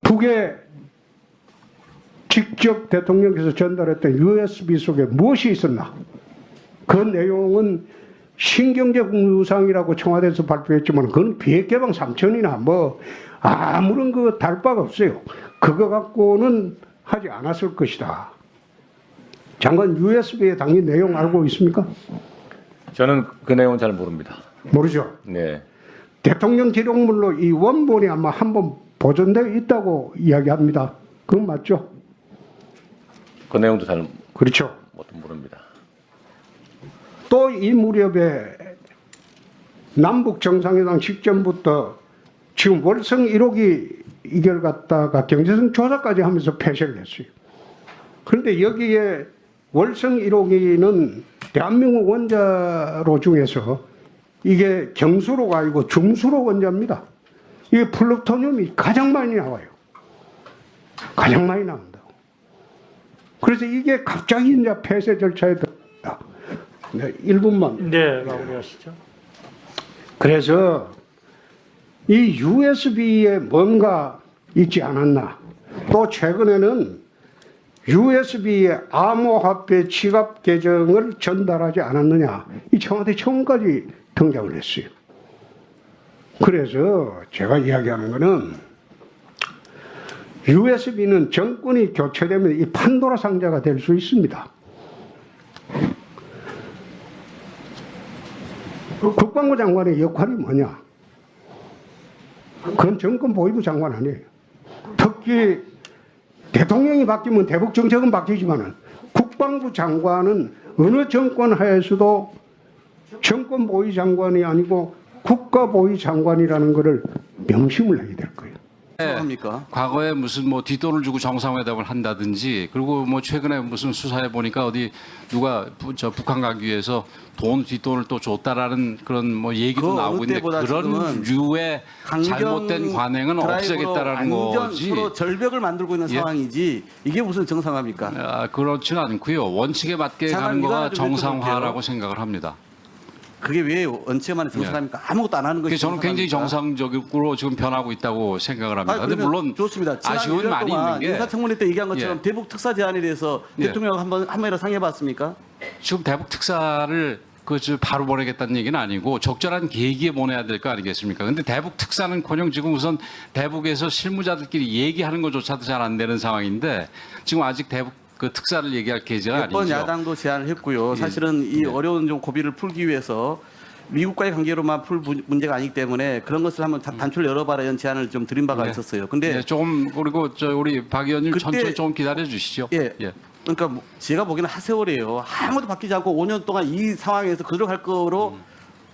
북에 직접 대통령께서 전달했던 USB 속에 무엇이 있었나? 그 내용은 신경제 국무상이라고 청와대에서 발표했지만 그건 비핵개방 3천이나 뭐 아무런 그 다를 바가 없어요. 그거 갖고는 하지 않았을 것이다. 장관 USB에 당연히 내용 알고 있습니까? 저는 그 내용은 잘 모릅니다. 모르죠. 네. 대통령 기록물로 이 원본이 아마 한번 보존되어 있다고 이야기합니다. 그건 맞죠? 그 내용도 잘 그렇죠. 모릅니다. 또 이 무렵에 남북 정상회담 직전부터 지금 월성 1호기 이걸 갖다가 경제성 조사까지 하면서 폐쇄를 했어요. 그런데 여기에 월성 1호기는 대한민국 원자로 중에서 이게 경수로가 아니고 중수로 원자입니다. 이게 플루토늄이 가장 많이 나와요. 가장 많이 나온다고. 그래서 이게 갑자기 이제 폐쇄 절차에 들어갔다. 네, 1분만. 네, 마무리하시죠. 그래서 이 USB에 뭔가 있지 않았나. 또 최근에는 USB에 암호화폐 지갑 계정을 전달하지 않았느냐. 이 청와대 청원까지 등장을 했어요. 그래서 제가 이야기하는 거는 USB는 정권이 교체되면 이 판도라 상자가 될 수 있습니다. 국방부 장관의 역할이 뭐냐? 그건 정권 보위부 장관 아니에요. 특히 대통령이 바뀌면 대북 정책은 바뀌지만은 국방부 장관은 어느 정권 하에서도 정권 보위 장관이 아니고 국가 보위 장관이라는 것을 명심을 해야 될 거예요. 합니까? 과거에 무슨 뭐 뒷돈을 주고 정상회담을 한다든지 그리고 뭐 최근에 무슨 수사해 보니까 어디 누가 북한 가기 위해서 뒷돈을 또 줬다라는 그런 뭐 얘기도 나오고 있는데 그런 류의 잘못된 관행은 없애겠다라는 거지. 서로 절벽을 만들고 있는 상황이지 이게 무슨 정상화입니까? 아, 그렇지는 않고요. 원칙에 맞게 가는 거가 정상화라고 생각을 합니다. 그게 왜 원칙에 맞는 정상화입니까? 아무것도 안 하는 것이 저는 굉장히 정상적으로 지금 변하고 있다고 생각을 합니다. 그런데 물론 좋습니다. 아쉬운 많이 있는 게 인사청문회 때 얘기한 것처럼 대북 특사 제안에 대해서 대통령 한번이라도 상의해봤습니까? 지금 대북 특사를 바로 보내겠다는 얘기는 아니고 적절한 계기에 보내야 될 거 아니겠습니까? 근데 대북 특사는커녕 지금 우선 대북에서 실무자들끼리 얘기하는 것조차도 잘 안 되는 상황인데 지금 아직 대북 그 특사를 얘기할 계제가 아니죠. 몇 번 야당도 제안을 했고요. 사실은 이 어려운 좀 고비를 풀기 위해서 미국과의 관계로만 풀 문제가 아니기 때문에 그런 것을 한번 단초를 열어봐라 이런 제안을 좀 드린 바가 있었어요. 근데 조금 그리고 우리 박 의원님 천천히 좀 기다려 주시죠. 예. 그러니까 제가 보기에는 하세월이에요. 아무것도 바뀌지 않고 5년 동안 이 상황에서 그대로 갈 거로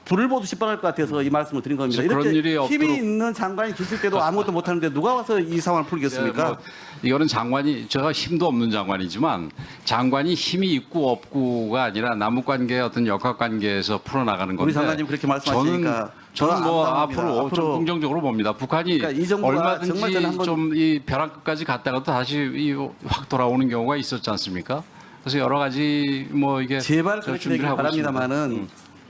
불을 보듯이 뻔할 것 같아서 이 말씀을 드린 겁니다. 그런 이렇게 일이 힘이 없도록... 있는 장관이 계실 때도 아무것도 못하는데 누가 와서 이 상황을 풀겠습니까? 뭐 이거는 장관이 제가 힘도 없는 장관이지만 장관이 힘이 있고 없고가 아니라 남북관계의 어떤 역학관계에서 풀어나가는 건데 우리 장관님 그렇게 말씀하시니까 저는 뭐 앞으로 좀 긍정적으로 봅니다. 북한이 그러니까 얼마든지 좀 이 벼랑 끝까지 갔다가도 다시 확 돌아오는 경우가 있었지 않습니까? 그래서 여러 가지 뭐 이게 제발 그렇게 되길 바랍니다만은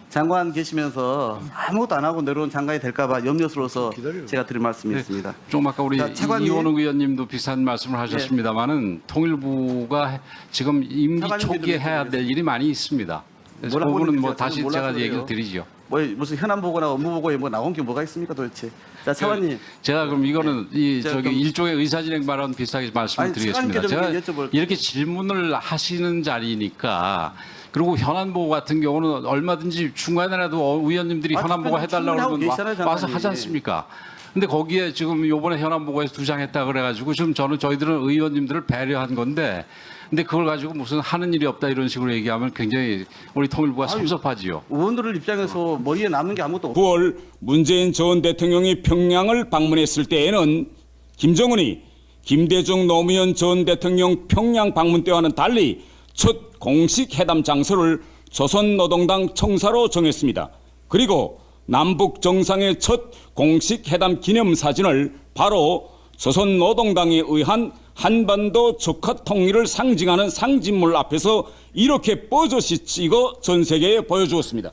장관 계시면서 아무것도 안 하고 내려온 장관이 될까봐 염려스러워서 제가 드릴 말씀이 있습니다. 좀 아까 우리 이원욱 의원님도 비슷한 말씀을 하셨습니다만은 통일부가 지금 임기 초기에 해야 될 일이 많이 있습니다. 그래서 그 부분은 뭐 다시 제가 얘기를 드리죠. 뭐 무슨 현안 보고나 업무 보고에 뭐 나온 게 뭐가 있습니까 도대체? 자 차관님. 제가 그럼 이거는 일종의 의사진행 발언 비슷하게 말씀을 드리겠습니다. 제가 이렇게 질문을 하시는 자리니까. 그리고 현안 보고 같은 경우는 얼마든지 중간에라도 의원님들이 현안 보고 해달라고 그러면 와서 하지 않습니까? 근데 거기에 지금 요번에 현안 보고에서 2장 했다 그래가지고 지금 저희들은 의원님들을 배려한 건데 근데 그걸 가지고 무슨 하는 일이 없다 이런 식으로 얘기하면 굉장히 우리 통일부가 섭섭하지요. 의원들 입장에서 머리에 남는 게 아무것도 없고 9월 문재인 전 대통령이 평양을 방문했을 때에는 김정은이 김대중 노무현 전 대통령 평양 방문 때와는 달리 첫 공식 회담 장소를 조선노동당 청사로 정했습니다. 그리고 남북 정상의 첫 공식 회담 기념사진을 바로 조선노동당에 의한 한반도 적화 통일을 상징하는 상징물 앞에서 이렇게 뻐젓이 찍어 전 세계에 보여주었습니다.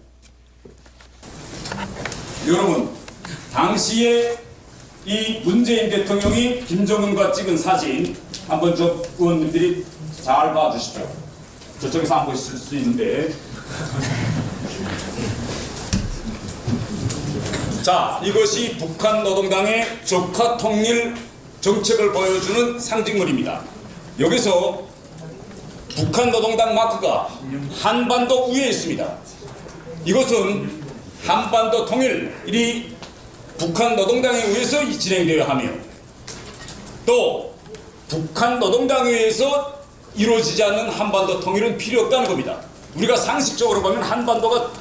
여러분, 당시에 이 문재인 대통령이 김정은과 찍은 사진 한번 좀 의원님들이 잘 봐주십시오. 저쪽에서 안 보실 수 있는데. 자, 이것이 북한 노동당의 적화 통일 정책을 보여주는 상징물입니다. 여기서 북한 노동당 마크가 한반도 위에 있습니다. 이것은 한반도 통일이 북한 노동당에 의해서 진행되어야 하며 또 북한 노동당에 의해서 이루어지지 않는 한반도 통일은 필요 없다는 겁니다. 우리가 상식적으로 보면 한반도가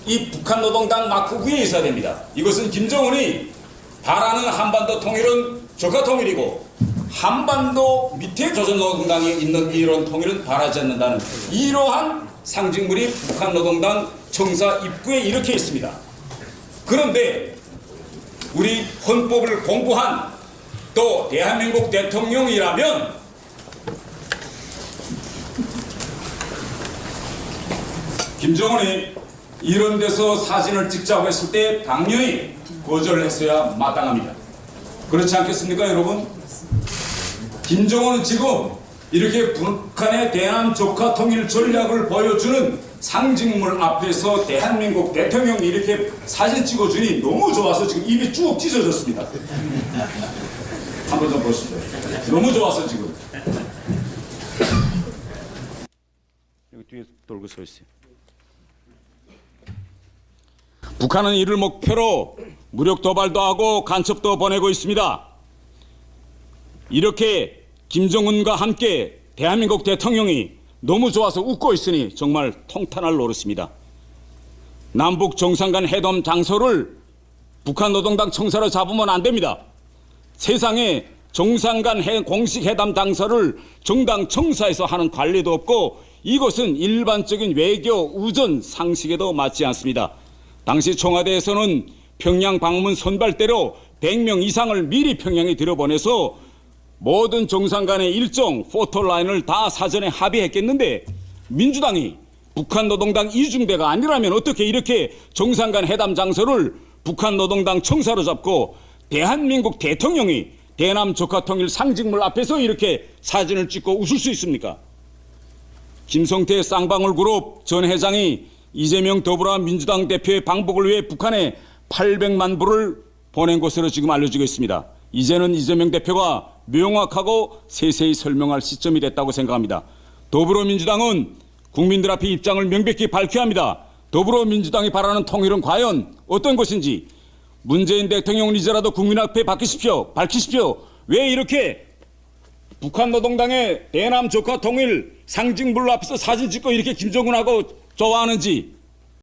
이 북한 노동당 마크 위에 있어야 됩니다. 이것은 김정은이 바라는 한반도 통일은 적화 통일이고 한반도 밑에 조선노동당이 있는 이런 통일은 바라지 않는다는 이러한 상징물이 북한 노동당 청사 입구에 이렇게 있습니다. 그런데 우리 헌법을 공부한 또 대한민국 대통령이라면 김정은이 이런 데서 사진을 찍자고 했을 때 당연히 거절했어야 마땅합니다. 그렇지 않겠습니까, 여러분? 김정은은 지금 이렇게 북한의 대남 적화 통일 전략을 보여주는 상징물 앞에서 대한민국 대통령이 이렇게 사진 찍어주니 너무 좋아서 지금 입이 쭉 찢어졌습니다. 한번 좀 보시죠. 너무 좋아서 지금. 여기 뒤에 돌고 서 있어요. 북한은 이를 목표로 무력 도발도 하고 간첩도 보내고 있습니다. 이렇게 김정은과 함께 대한민국 대통령이 너무 좋아서 웃고 있으니 정말 통탄할 노릇입니다. 남북 정상 간 회담 장소를 북한 노동당 청사로 잡으면 안 됩니다. 세상에 정상 간 공식 회담 장소를 정당 청사에서 하는 관리도 없고 이것은 일반적인 외교 우전 상식에도 맞지 않습니다. 당시 청와대에서는 평양 방문 선발대로 100명 이상을 미리 평양에 들여보내서 모든 정상 간의 일정 포토라인을 다 사전에 합의했겠는데 민주당이 북한 노동당 이중대가 아니라면 어떻게 이렇게 정상 간 회담 장소를 북한 노동당 청사로 잡고 대한민국 대통령이 대남 적화 통일 상징물 앞에서 이렇게 사진을 찍고 웃을 수 있습니까? 김성태 쌍방울 그룹 전 회장이 이재명 더불어민주당 대표의 방북을 위해 북한에 800만 불을 보낸 것으로 지금 알려지고 있습니다. 이제는 이재명 대표가 명확하고 세세히 설명할 시점이 됐다고 생각합니다. 더불어민주당은 국민들 앞에 입장을 명백히 밝혀야 합니다. 더불어민주당이 바라는 통일은 과연 어떤 것인지 문재인 대통령은 이제라도 국민 앞에 밝히십시오. 왜 이렇게 북한 노동당의 대남 적화 통일 상징물로 앞에서 사진 찍고 이렇게 김정은하고 좋아하는지